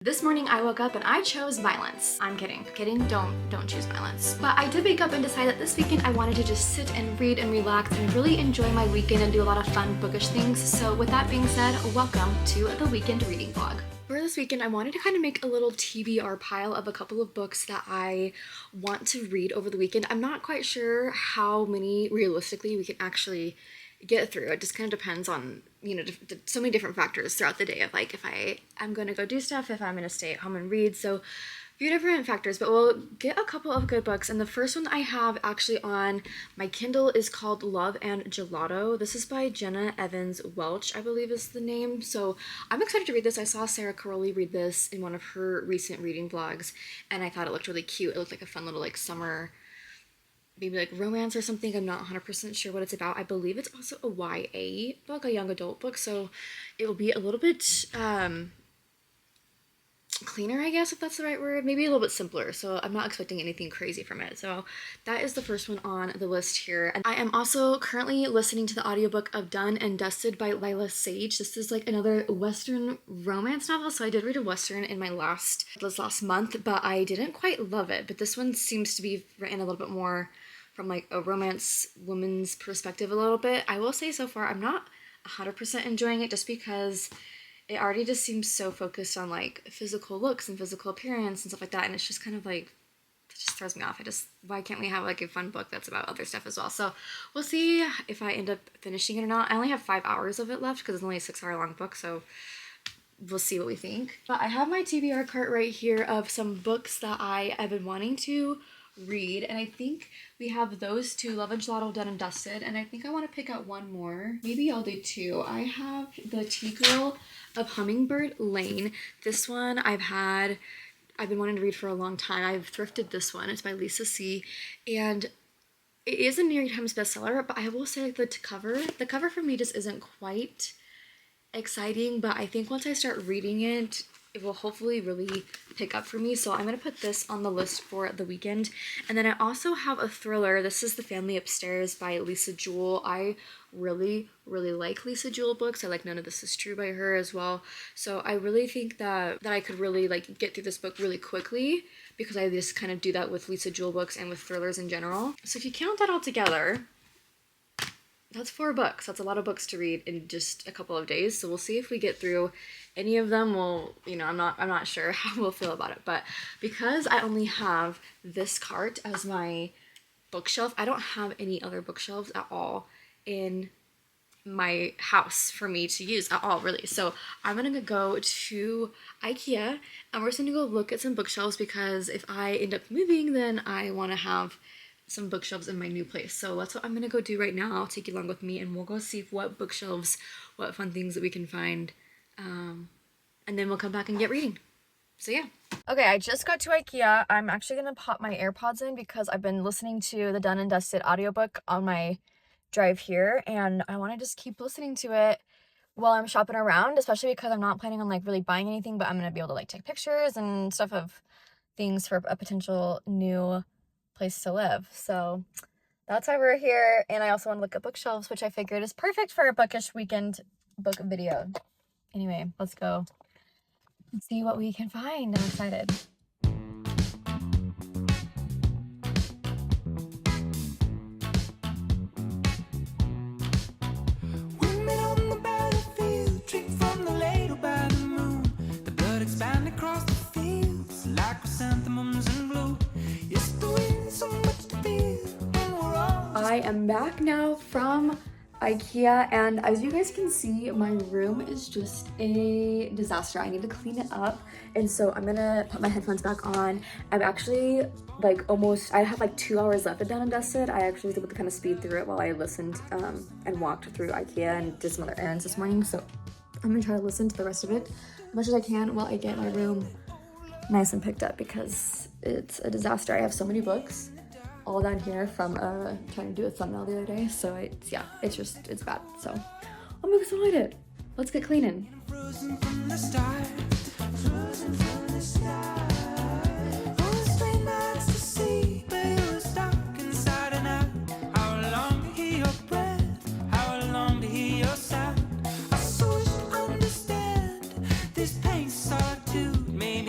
This morning I woke up and I chose violence. I'm kidding. Don't choose violence. But I did wake up and decide that this weekend I wanted to just sit and read and relax and really enjoy my weekend and do a lot of fun bookish things. So with that being said, welcome to the weekend reading vlog. For this weekend, I wanted to kind of make a little TBR pile of a couple of books that I want to read over the weekend. I'm not quite sure how many realistically we can actually get through. It just kind of depends on, you know, so many different factors throughout the day of like if I'm going to go do stuff, if I'm going to stay at home and read. So a few different factors, but we'll get a couple of good books. And the first one I have actually on my Kindle is called Love and Gelato. This is by Jenna Evans Welch, I believe is the name. So I'm excited to read this. I saw Sarah Caroli read this in one of her recent reading vlogs, and I thought it looked really cute. It looked like a fun little like summer, maybe like romance or something. I'm not 100% sure what it's about. I believe it's also a YA book, a young adult book, so it will be a little bit cleaner, I guess, if that's the right word. Maybe a little bit simpler, so I'm not expecting anything crazy from it. So that is the first one on the list here. And I am also currently listening to the audiobook of Done and Dusted by Lila Sage. This is like another Western romance novel. So I did read a Western in this last month, but I didn't quite love it. But this one seems to be written a little bit more from like a romance woman's perspective a little bit. I will say so far I'm not 100% enjoying it just because it already just seems so focused on like physical looks and physical appearance and stuff like that, and it's just kind of like, it just throws me off. Why can't we have like a fun book that's about other stuff as well? So we'll see if I end up finishing it or not. I only have 5 hours of it left because it's only a 6-hour long book, so we'll see what we think. But I have my TBR cart right here of some books that I have been wanting to read, and I think we have those two, Love and Gelato, Done and Dusted, and I think I want to pick out one more. Maybe I'll do two. I have the Tea Girl of Hummingbird Lane. This one I've been wanting to read for a long time. I've thrifted this one. It's by Lisa C, and it is a New York Times bestseller, but I will say like the cover for me just isn't quite exciting, but I think once I start reading it, it will hopefully really pick up for me. So I'm going to put this on the list for the weekend. And then I also have a thriller. This is The Family Upstairs by Lisa Jewell. I really like Lisa Jewell books. I like None of This Is True by her as well. So I really think that I could really like get through this book really quickly because I just kind of do that with Lisa Jewell books and with thrillers in general. So if you count that all together, that's 4 books. That's a lot of books to read in just a couple of days. So we'll see if we get through any of them. I'm not sure how we'll feel about it. But because I only have this cart as my bookshelf, I don't have any other bookshelves at all in my house for me to use at all, really. So I'm gonna go to IKEA and we're just gonna go look at some bookshelves because if I end up moving, then I want to have some bookshelves in my new place. So that's what I'm gonna go do right now. I'll take you along with me and we'll go see what bookshelves, what fun things that we can find, and then we'll come back and get reading. So yeah. Okay, I just got to IKEA. I'm actually gonna pop my AirPods in because I've been listening to the Done and Dusted audiobook on my drive here, and I want to just keep listening to it while I'm shopping around, especially because I'm not planning on like really buying anything, but I'm gonna be able to like take pictures and stuff of things for a potential new place to live. So that's why we're here. And I also want to look at bookshelves, which I figured is perfect for a bookish weekend book video. Anyway, let's go and see what we can find. I'm excited. I am back now from IKEA, and as you guys can see, my room is just a disaster. I need to clean it up, and so I'm gonna put my headphones back on. I'm actually like I have like 2 hours left of Done and Dusted. I actually was able to kind of speed through it while I listened and walked through IKEA and did some other errands this morning, so I'm gonna try to listen to the rest of it as much as I can while I get my room nice and picked up because it's a disaster. I have so many books all down here from trying to do a thumbnail the other day, so it's bad. So I'm excited. Let's get cleaning. This pain started to me.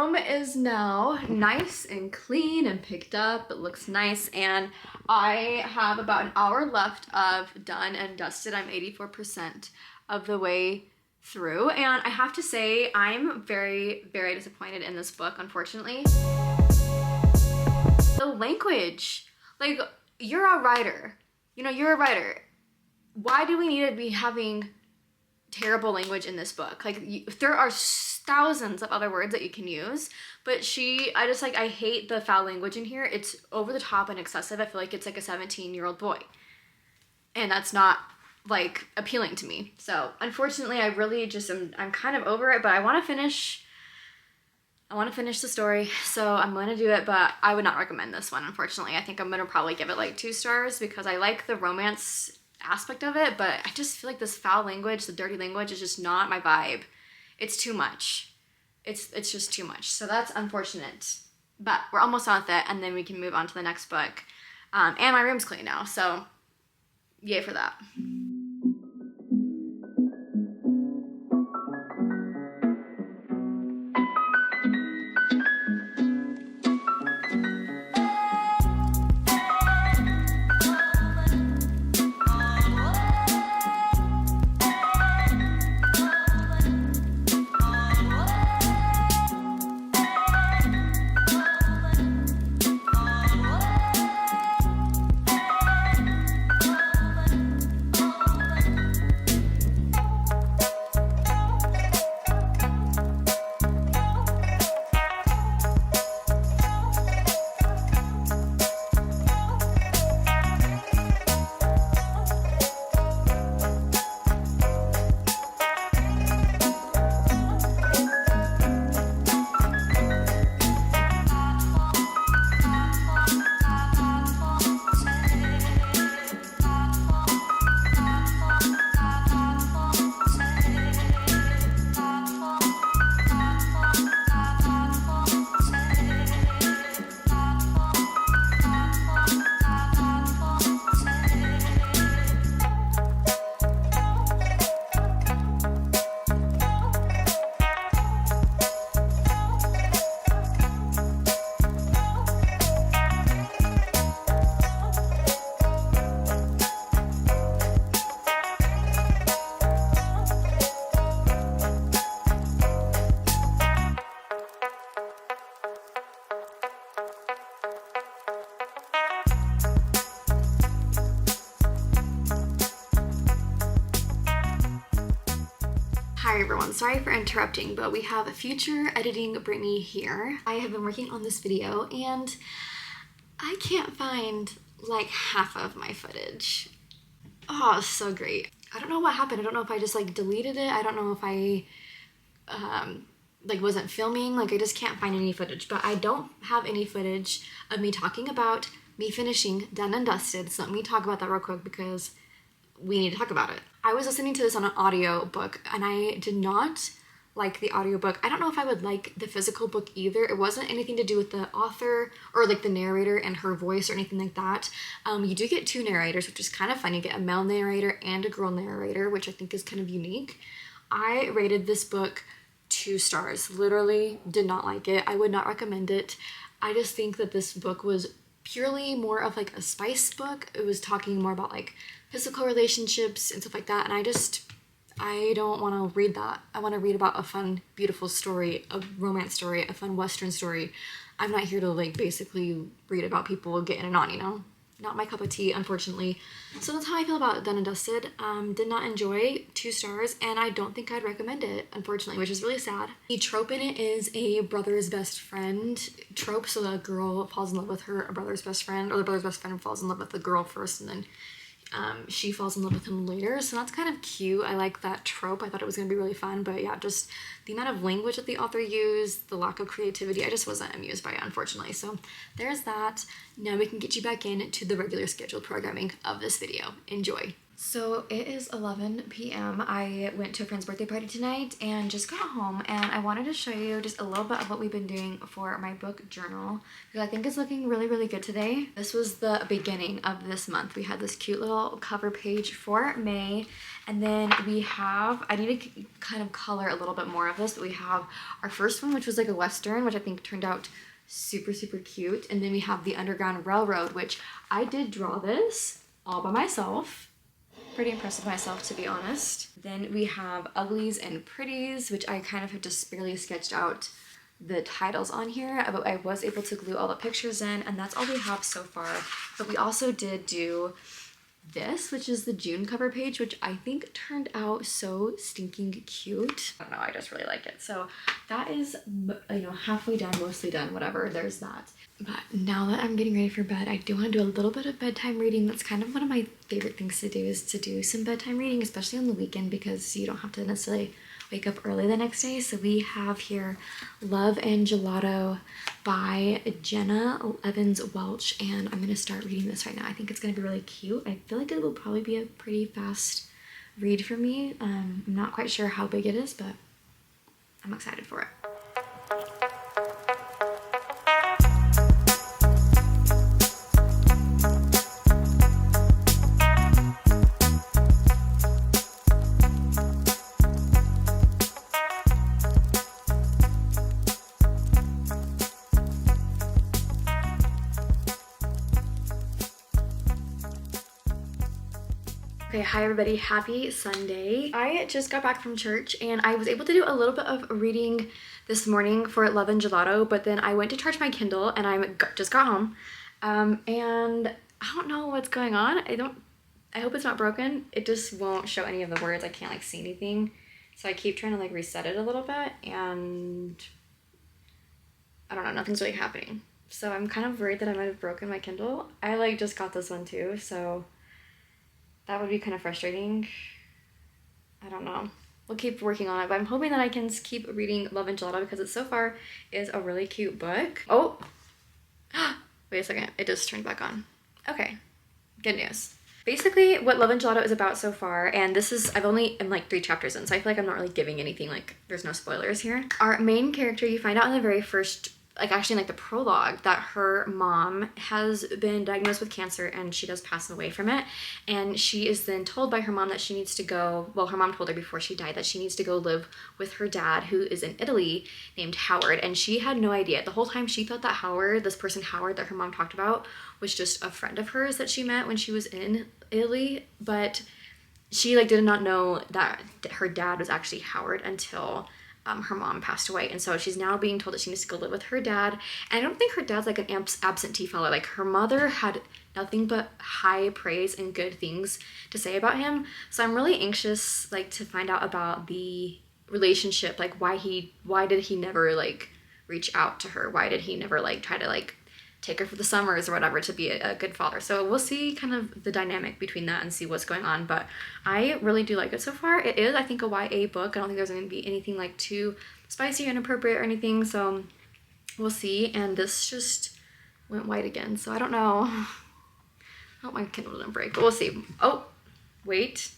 room is now nice and clean and picked up. It looks nice, and I have about an hour left of done and dusted. I'm 84% of the way through, and I have to say I'm very, very disappointed in this book, unfortunately. The language, like, you're a writer, you know, you're a writer. Why do we need to be having terrible language in this book? Like, there are thousands of other words that you can use, but I hate the foul language in here. It's over the top and excessive. I feel like it's like a 17-year-old boy, and that's not like appealing to me. So unfortunately, I really just I'm kind of over it, but I want to finish the story, so I'm going to do it, but I would not recommend this one, unfortunately. I think I'm going to probably give it like 2 stars because I like the romance aspect of it, but I just feel like this foul language, the dirty language, is just not my vibe. It's too much. It's just too much. So that's unfortunate, but we're almost done with it, and then we can move on to the next book. And my room's clean now, so yay for that. Hi everyone, sorry for interrupting, but we have future editing Brittany here. I have been working on this video and I can't find like half of my footage. Oh, so great. I don't know what happened. I don't know if I just like deleted it. I don't know if I like wasn't filming. Like, I just can't find any footage, but I don't have any footage of me talking about me finishing Done and Dusted. So let me talk about that real quick because we need to talk about it. I was listening to this on an audio book and I did not like the audiobook. I don't know if I would like the physical book either. It wasn't anything to do with the author or like the narrator and her voice or anything like that. You do get 2 narrators, which is kind of fun. You get a male narrator and a girl narrator, which I think is kind of unique. I rated this book 2 stars. Literally did not like it. I would not recommend it. I just think that this book was purely more of like a spice book. It was talking more about like physical relationships and stuff like that, and I don't want to read that. I want to read about a fun, beautiful story, a romance story, a fun Western story. I'm not here to like basically read about people getting it on, you know? Not my cup of tea, unfortunately. So that's how I feel about Done and Dusted. Did not enjoy, 2 stars, and I don't think I'd recommend it, unfortunately, which is really sad. The trope in it is a brother's best friend trope, so the girl falls in love with her brother's best friend, or the brother's best friend falls in love with the girl first, and then she falls in love with him later, so that's kind of cute. I like that trope. I thought it was going to be really fun, but yeah, just the amount of language that the author used, the lack of creativity, I just wasn't amused by it, unfortunately. So there's that. Now we can get you back into the regular scheduled programming of this video. Enjoy. So it is 11 p.m. I went to a friend's birthday party tonight and just got home, and I wanted to show you just a little bit of what we've been doing for my book journal because I think it's looking really, really good today. This was the beginning of this month. We had this cute little cover page for May, and then we have, I need to kind of color a little bit more of this, but we have our first one, which was like a Western, which I think turned out super, super cute. And then we have the Underground Railroad, which I did draw this all by myself. Pretty impressed with myself, to be honest. Then we have Uglies and Pretties, which I kind of have just barely sketched out the titles on here, but I was able to glue all the pictures in, and that's all we have so far. But we also did do this, which is the June cover page, which I think turned out so stinking cute. I don't know, I just really like it. So that is, you know, halfway done, mostly done, whatever, there's that. But now that I'm getting ready for bed, I do want to do a little bit of bedtime reading. That's kind of one of my favorite things to do, is to do some bedtime reading, especially on the weekend, because you don't have to necessarily wake up early the next day. So we have here Love and Gelato by Jenna Evans Welch, and I'm going to start reading this right now. I think it's going to be really cute. I feel like it will probably be a pretty fast read for me. I'm not quite sure how big it is, but I'm excited for it. Okay, hi everybody, happy Sunday. I just got back from church and I was able to do a little bit of reading this morning for Love and Gelato, but then I went to charge my Kindle and I just got home. And I don't know what's going on. I hope it's not broken. It just won't show any of the words. I can't like see anything. So I keep trying to like reset it a little bit and I don't know, nothing's really happening. So I'm kind of worried that I might have broken my Kindle. I like just got this one too, so that would be kind of frustrating. I don't know. We'll keep working on it, but I'm hoping that I can keep reading Love and Gelato because it so far is a really cute book. Oh, wait a second. It just turned back on. Okay, good news. Basically, what Love and Gelato is about so far, and this is, I'm like 3 chapters in, so I feel like I'm not really giving anything, like there's no spoilers here. Our main character, you find out in the very first, like actually in like the prologue, that her mom has been diagnosed with cancer and she does pass away from it. And she is then told by her mom that she needs to go, well, her mom told her before she died that she needs to go live with her dad, who is in Italy, named Howard. And she had no idea. The whole time she thought that Howard, this person Howard that her mom talked about, was just a friend of hers that she met when she was in Italy. But she like did not know that her dad was actually Howard until her mom passed away. And so she's now being told that she needs to go live with her dad. And I don't think her dad's like an absentee fellow. Like her mother had nothing but high praise and good things to say about him. So I'm really anxious like to find out about the relationship. Like why did he never like reach out to her? Why did he never like try to like take her for the summers or whatever to be a good father? So we'll see kind of the dynamic between that and see what's going on. But I really do like it so far. It is, I think, a YA book. I don't think there's going to be anything like too spicy or inappropriate or anything. So we'll see. And this just went white again. So I don't know. I hope my Kindle didn't break, but we'll see. Oh, wait.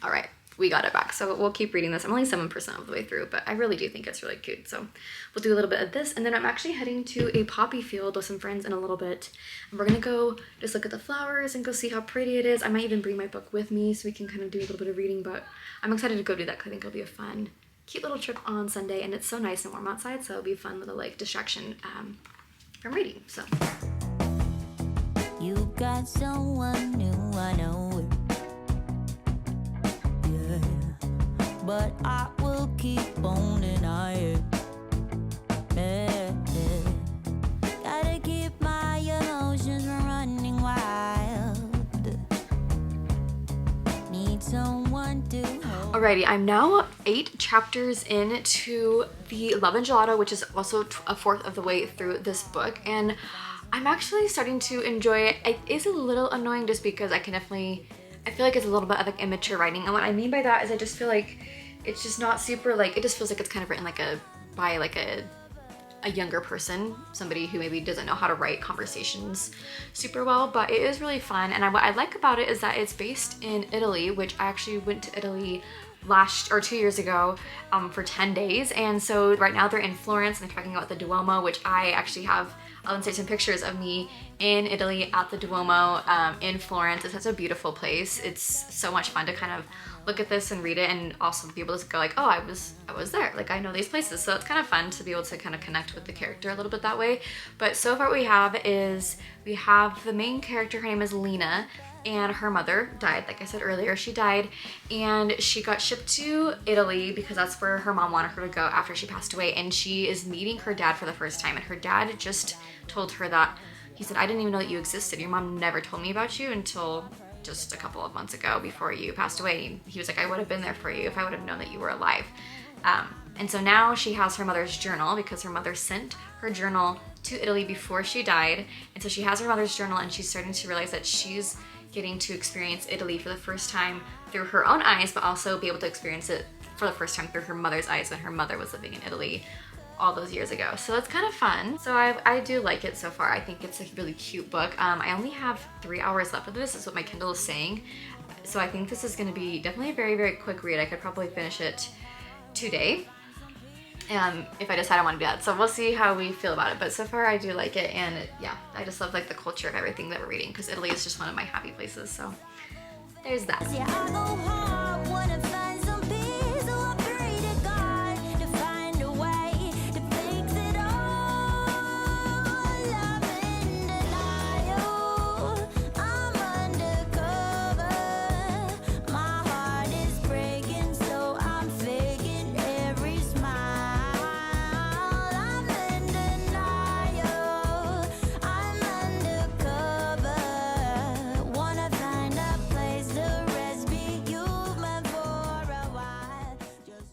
All right. We got it back. So we'll keep reading this. I'm only 7% of the way through, but I really do think it's really cute. So we'll do a little bit of this. And then I'm actually heading to a poppy field with some friends in a little bit. And we're going to go just look at the flowers and go see how pretty it is. I might even bring my book with me so we can kind of do a little bit of reading, but I'm excited to go do that because I think it'll be a fun, cute little trip on Sunday. And it's so nice and warm outside. So it'll be a fun little like distraction from reading. So. You got someone new, I know it. But I will keep on denying it. Gotta keep my emotions running wild. Need someone to hold. Alrighty, I'm now 8 chapters into the Love and Gelato, which is also a 4th of the way through this book, and I'm actually starting to enjoy it. It is a little annoying just because I feel like it's a little bit of like immature writing, and what I mean by that is I just feel like it's just not super like, it just feels like it's kind of written like by like a a younger person, somebody who maybe doesn't know how to write conversations super well, but it is really fun. And what I like about it is that it's based in Italy, which I actually went to Italy 2 years ago for 10 days. And so right now they're in Florence and they're talking about the Duomo, which I actually have, I'll insert some pictures of me in Italy at the Duomo in Florence. It's such a beautiful place. It's so much fun to kind of look at this and read it, and also be able to go like, oh, I was there, like I know these places. So it's kind of fun to be able to kind of connect with the character a little bit that way. But so far what we have is, we have the main character, her name is Lena, and her mother died. Like I said earlier, she died, and she got shipped to Italy because that's where her mom wanted her to go after she passed away. And she is meeting her dad for the first time, and her dad just told her that, he said, I didn't even know that you existed. Your mom never told me about you until just a couple of months ago before you passed away. He was like, I would have been there for you if I would have known that you were alive. And so now she has her mother's journal because her mother sent her journal to Italy before she died. And so she has her mother's journal, and she's starting to realize that she's getting to experience Italy for the first time through her own eyes, but also be able to experience it for the first time through her mother's eyes when her mother was living in Italy all those years ago. So it's kind of fun. So I do like it so far. I think it's a really cute book. I only have 3 hours left of this, is what my Kindle is saying. So I think this is going to be definitely a very, very quick read. I could probably finish it today if I decide I want to do that. So we'll see how we feel about it. But so far I do like it, and yeah, I just love like the culture of everything that we're reading, because Italy is just one of my happy places. So there's that.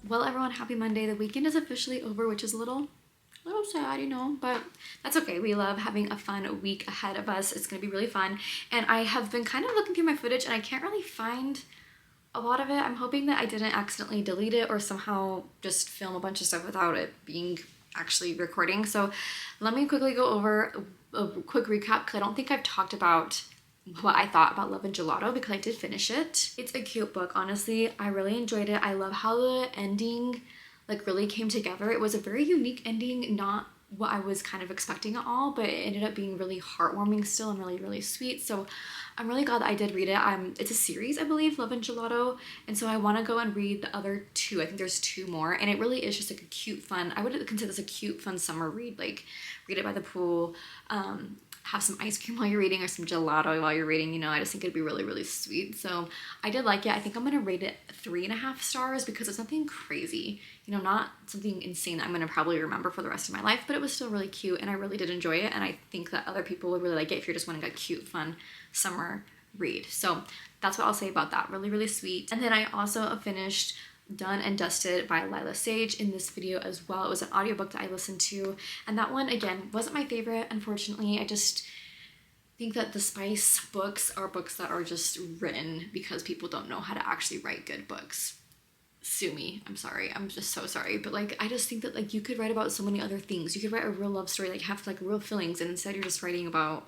Well, everyone, happy Monday. The weekend is officially over, which is a little sad, you know, but that's okay. We love having a fun week ahead of us. It's gonna be really fun. And I have been kind of looking through my footage, and I can't really find a lot of it. I'm hoping that I didn't accidentally delete it or somehow just film a bunch of stuff without it being actually recording. So let me quickly go over a quick recap, because I don't think I've talked about what I thought about Love and Gelato, because I did finish it. It's a cute book, honestly. I really enjoyed it. I love how the ending like really came together. It was a very unique ending, not what I was kind of expecting at all, but it ended up being really heartwarming still and really, really sweet. So I'm really glad that I did read it. It's a series, I believe, Love and Gelato, and so I want to go and read the other two. I think there's 2 more, and it really is just like a cute, fun, I would consider this a cute, fun summer read. Like, read it by the pool, have some ice cream while you're reading, or some gelato while you're reading, you know. I just think it'd be really, really sweet. So I did like it. I think I'm gonna rate it 3.5 stars because it's nothing crazy, you know, not something insane that I'm gonna probably remember for the rest of my life, but it was still really cute, and I really did enjoy it, and I think that other people would really like it if you're just wanting a cute, fun summer read. So that's what I'll say about that. Really, really sweet. And then I also finished Done and Dusted by Lila Sage in this video as well. It was an audiobook that I listened to, and that one, again, wasn't my favorite, unfortunately. I just think that the spice books are books that are just written because people don't know how to actually write good books. Sue me, I'm sorry, I'm just so sorry, but like, I just think that like you could write about so many other things. You could write a real love story, like have like real feelings, and instead you're just writing about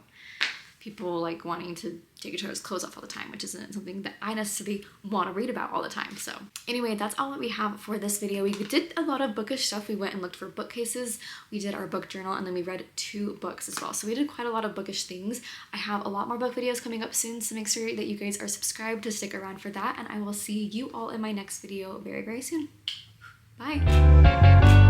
people like wanting to take each other's clothes off all the time, which isn't something that I necessarily want to read about all the time. So anyway, that's all that we have for this video. We did a lot of bookish stuff. We went and looked for bookcases, we did our book journal, and then we read 2 books as well. So we did quite a lot of bookish things. I have a lot more book videos coming up soon, so make sure that you guys are subscribed to stick around for that, and I will see you all in my next video very, very soon. Bye.